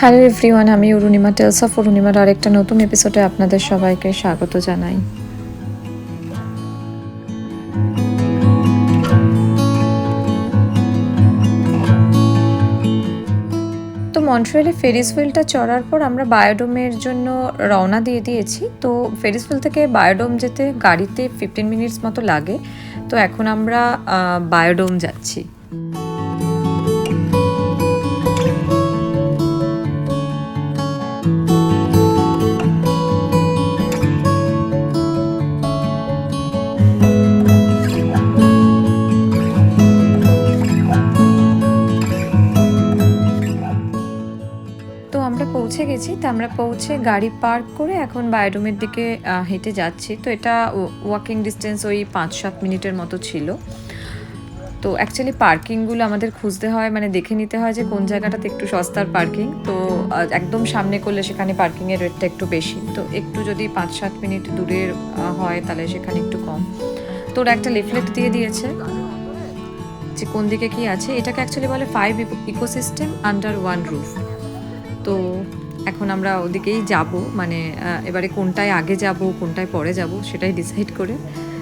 Hello everyone, আমি Arunima tales of অরুণিমার আরেকটা নতুন এপিসোডে আপনাদের সবাইকে স্বাগত জানাই। তো মন্ট্রিয়ালে ফেরিস হুইলটা চড়ার পর আমরা বায়োডোমের জন্য রওনা দিয়ে দিয়েছি। তো ফেরিস হুইল থেকে বায়োডোম যেতে গাড়িতে 15 মিনিটস মতো লাগে। তো এখন আমরা বায়োডোম যাচ্ছি। পৌঁছে গেছি। তো আমরা পৌঁছে গাড়ি পার্ক করে এখন বায়োডোমের দিকে হেঁটে যাচ্ছি। তো এটা ওয়াকিং ডিস্টেন্স ওই 5-7 মিনিটের মতো ছিল। তো অ্যাকচুয়ালি পার্কিংগুলো আমাদের খুঁজতে হয়, মানে দেখে নিতে হয় যে কোন জায়গাটাতে একটু সস্তার পার্কিং। তো একদম সামনে করলে সেখানে পার্কিংয়ের রেটটা একটু বেশি, তো একটু যদি 5-7 মিনিট দূরের হয় তাহলে সেখানে একটু কম। তো ওরা একটা লিফলেট দিয়ে দিয়েছে যে কোন দিকে কি আছে। এটাকে অ্যাকচুয়ালি বলে 5 ইকোসিস্টেম আন্ডার 1 রুফ। তো এখন আমরা ওদিকেই যাব, মানে এবারে কোনটায় আগে যাব কোনটায় পরে যাব সেটাই ডিসাইড করে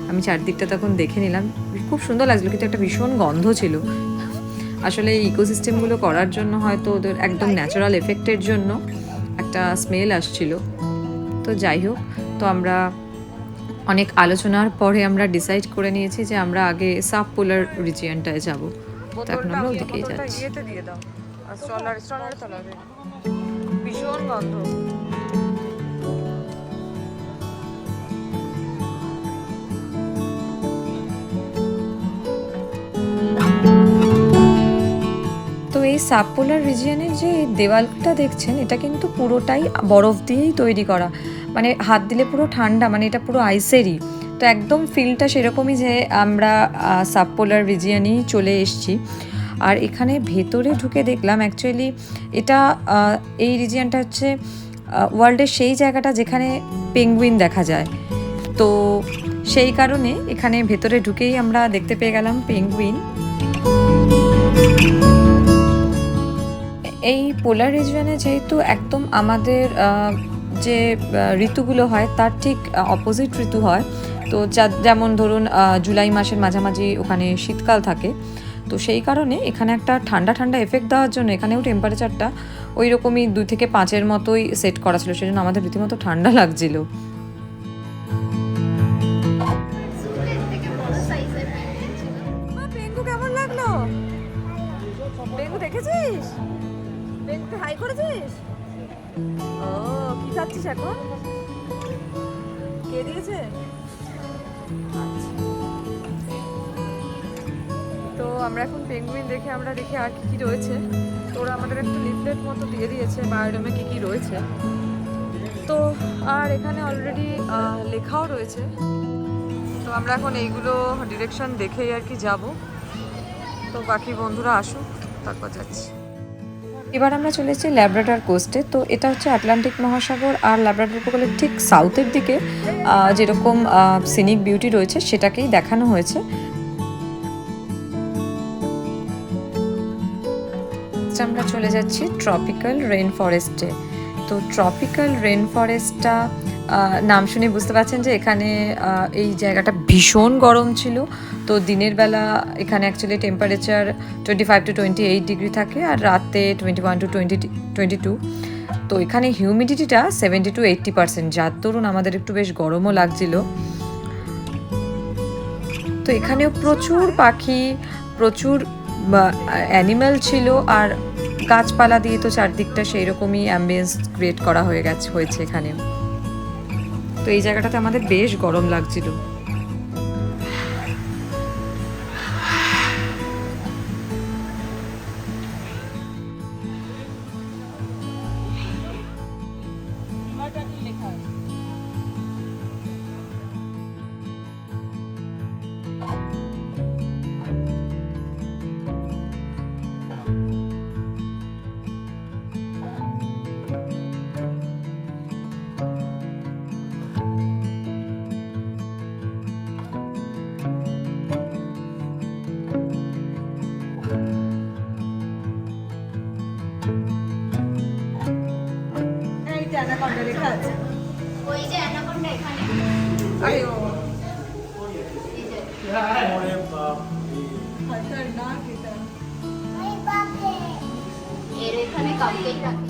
আমি চারদিকটা তখন দেখে নিলাম। খুব সুন্দর লাগছিলো, কিন্তু একটা ভীষণ গন্ধ ছিল। আসলে এই ইকোসিস্টেমগুলো করার জন্য হয়তো ওদের একদম ন্যাচারাল এফেক্টের জন্য একটা স্মেল আসছিল। তো যাই হোক, তো আমরা অনেক আলোচনার পরে আমরা ডিসাইড করে নিয়েছি যে আমরা আগে সাব পোলার রিজিয়নটায় যাব। তো এখন আমরা ওদিকেই যাচ্ছি। ভীষণ গন্ধ। তো এই সাবপোলার রিজিয়নের যে দেওয়ালটা দেখছেন, এটা কিন্তু পুরোটাই বরফ দিয়েই তৈরি করা। মানে হাত দিলে পুরো ঠান্ডা, মানে এটা পুরো আইসেরই। তো একদম ফিলটা সেরকমই যে আমরা সাবপোলার রিজিয়নেই চলে এসেছি। আর এখানে ভেতরে ঢুকে দেখলাম অ্যাকচুয়ালি এটা এই রিজিয়নটা হচ্ছে ওয়ার্ল্ডের সেই জায়গাটা যেখানে পেঙ্গুইন দেখা যায়। তো সেই কারণে এখানে ভেতরে ঢুকেই আমরা দেখতে পেয়ে গেলাম পেঙ্গুইন। এই পোলার রিজিয়নে যেহেতু একদম আমাদের যে ঋতুগুলো হয় তার ঠিক অপোজিট ঋতু হয়। তো যেমন ধরুন জুলাই মাসের মাঝামাঝি ওখানে শীতকাল থাকে। তো সেই কারণে এখানে একটা ঠান্ডা ঠান্ডা এফেক্ট দেওয়ার জন্য এখানেও টেম্পারেচারটা ওই রকমই 2 থেকে 5-এর মতোই সেট করা ছিল, সেজন্য আমাদের রীতিমতো ঠান্ডা লাগছিল। পেঙ্গু কেমন লাগলো? পেঙ্গু দেখেছিস? পেঙ্গুকে হাই করেছিস? ও, কি খাচ্ছিস এখন? কে দিয়েছে? তো আমরা এখন পেঙ্গুইন দেখে আমরা দেখি আর কি কি রয়েছে। তো ওরা আমাদের একটা লিফলেট মতো দিয়ে দিয়েছে বায়োডোমে কি কি রয়েছে। তো আর এখানে অলরেডি লেখাও রয়েছে। তো আমরা এখন এইগুলো ডিরেকশন দেখেই আর কি যাব। তো বাকি বন্ধুরা আসুক, তারপর যাচ্ছি। এবার আমরা চলে এসেছি ল্যাব্রাডর কোস্টে। তো এটা হচ্ছে আটলান্টিক মহাসাগর আর ল্যাব্রাডর উপকূলের ঠিক সাউথের দিকে যেরকম সিনিক বিউটি রয়েছে সেটাকেই দেখানো হয়েছে। আমরা চলে যাচ্ছি ট্রপিক্যাল রেন ফরেস্টে। তো ট্রপিক্যাল রেন ফরেস্টটা নাম শুনে বুঝতে পারছেন যে এখানে এই জায়গাটা ভীষণ গরম ছিল। তো দিনের বেলা এখানে অ্যাকচুয়ালি টেম্পারেচার 25 to 28 ডিগ্রি থাকে, আর রাতে 21 to 22। তো এখানে হিউমিডিটিটা 70 to 80%, যার দরুন আমাদের একটু বেশ গরমও লাগছিল। তো এখানেও প্রচুর পাখি, প্রচুর অ্যানিম্যাল ছিল, আর গাছপালা দিয়ে তো চারদিকটা সেই রকমই অ্যাম্বিয়েন্স ক্রিয়েট করা হয়েছে এখানে। তো এই জায়গাটাতে আমাদের বেশ গরম লাগছিল। অ্যানাকন্ডা লেখা আছে। ওই যে অ্যানাকন্ডা এখানে। আরে ও ওরে বাপ খতরনাক এটা। এর এখানে কাপকেক রাখে।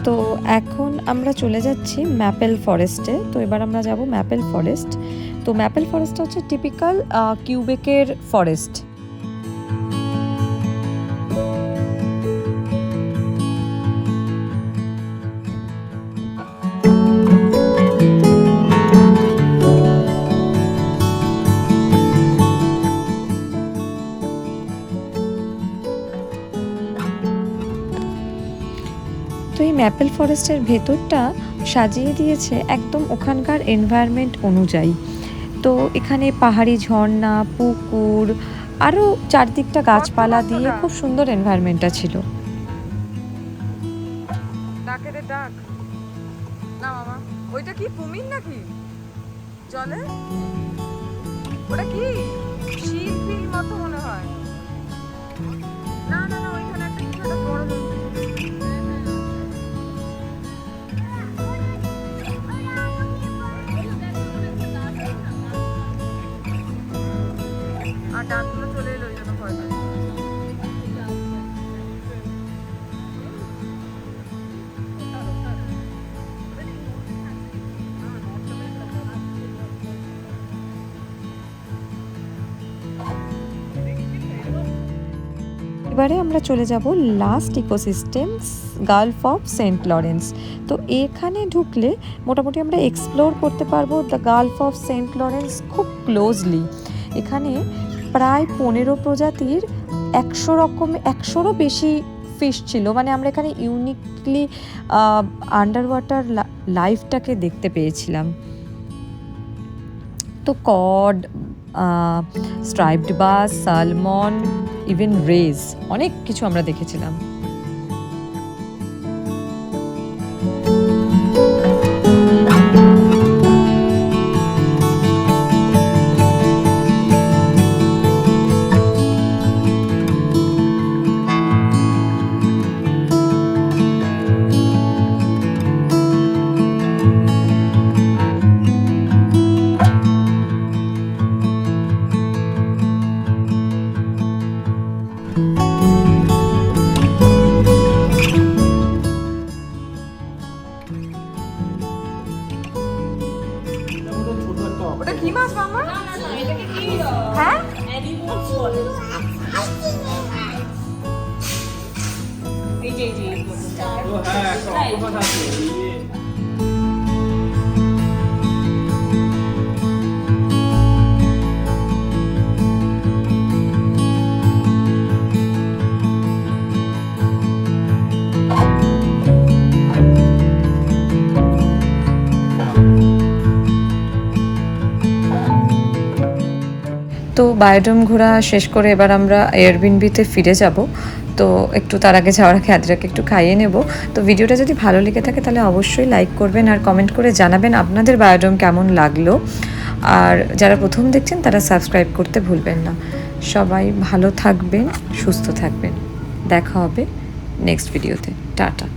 তো এখন আমরা চলে যাচ্ছি ম্যাপেল ফরেস্টে। তো এবার আমরা যাব ম্যাপেল ফরেস্ট। তো ম্যাপেল ফরেস্টটা হচ্ছে টিপিক্যাল কিউবেকের ফরেস্ট। তো এই ম্যাপেল ফরেস্টের ভেতরটা সাজিয়ে দিয়েছে একদম ওখানকার এনভায়রনমেন্ট অনুযায়ী। তো এখানে পাহাড়ি ঝর্ণা, পুকুর, আরও চারদিকটা গাছপালা দিয়ে খুব সুন্দর এনভায়রনমেন্টটা ছিল। ডাকে রে ডাক না মামা। ওইটা কি কুমির নাকি জলে? ওটা কি শিল ফিল মতো মনে হয়। না না না, ওইখানে একটা কিছু একটা বড় জন্তু। আর ডাকগুলো চলে এলো ওই জন্য ভয় পাই। এবারে আমরা চলে যাব last ecosystem, Gulf of Saint Lawrence. তো এখানে ঢুকলে মোটামুটি আমরা এক্সপ্লোর করতে পারবো the Gulf of Saint Lawrence খুব ক্লোজলি। এখানে প্রায় 15 প্রজাতির 100রও বেশি ফিশ ছিল। মানে আমরা এখানে ইউনিকলি আন্ডার ওয়াটার লাইফটাকে দেখতে পেয়েছিলাম। তো কড, স্ট্রাইপড বাস, সালমন, ইভেন রেজ, অনেক কিছু আমরা দেখেছিলাম। ছোট একটা ওটা কি মাছ মামা? হ্যাঁ হ্যাঁ একটা অক্টোপাস আছে। তো বায়োডোম ঘোরা শেষ করে এবার আমরা এয়ারবিএনবিতে ফিরে যাব। তো একটু তার আগে যাওয়ার আগে আদ্রাকে একটু খাইয়ে নেব। তো ভিডিওটা যদি ভালো লেগে থাকে তাহলে অবশ্যই লাইক করবেন আর কমেন্ট করে জানাবেন আপনাদের বায়োডোম কেমন লাগলো। আর যারা প্রথম দেখছেন তারা সাবস্ক্রাইব করতে ভুলবেন না। সবাই ভালো থাকবেন, সুস্থ থাকবেন। দেখা হবে নেক্সট ভিডিওতে। টাটা।